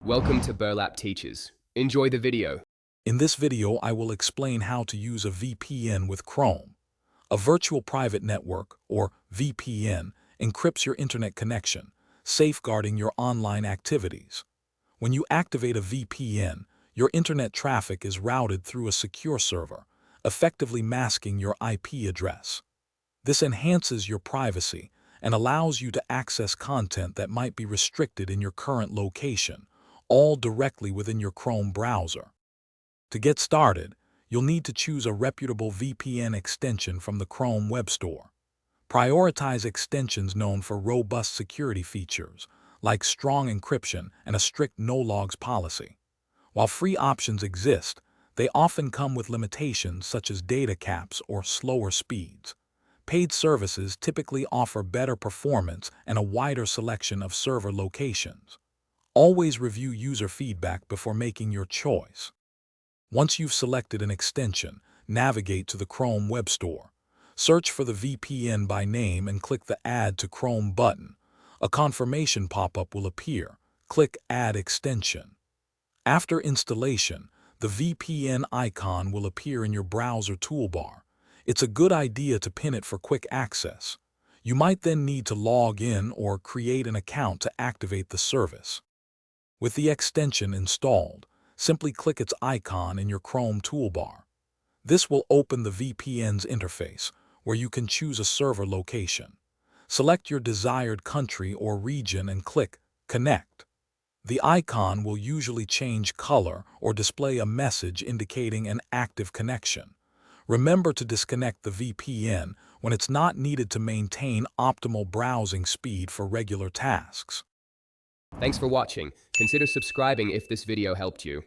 Welcome to Burlap Teaches. Enjoy the video. In this video, I will explain how to use a VPN with Chrome. A virtual private network, or VPN, encrypts your internet connection, safeguarding your online activities. When you activate a VPN, your internet traffic is routed through a secure server, effectively masking your IP address. This enhances your privacy and allows you to access content that might be restricted in your current location, all directly within your Chrome browser. To get started, you'll need to choose a reputable VPN extension from the Chrome Web Store. Prioritize extensions known for robust security features, like strong encryption and a strict no-logs policy. While free options exist, they often come with limitations such as data caps or slower speeds. Paid services typically offer better performance and a wider selection of server locations. Always review user feedback before making your choice. Once you've selected an extension, navigate to the Chrome Web Store. Search for the VPN by name and click the Add to Chrome button. A confirmation pop-up will appear. Click Add Extension. After installation, the VPN icon will appear in your browser toolbar. It's a good idea to pin it for quick access. You might then need to log in or create an account to activate the service. With the extension installed, simply click its icon in your Chrome toolbar. This will open the VPN's interface, where you can choose a server location. Select your desired country or region and click Connect. The icon will usually change color or display a message indicating an active connection. Remember to disconnect the VPN when it's not needed to maintain optimal browsing speed for regular tasks. Thanks for watching. Consider subscribing if this video helped you.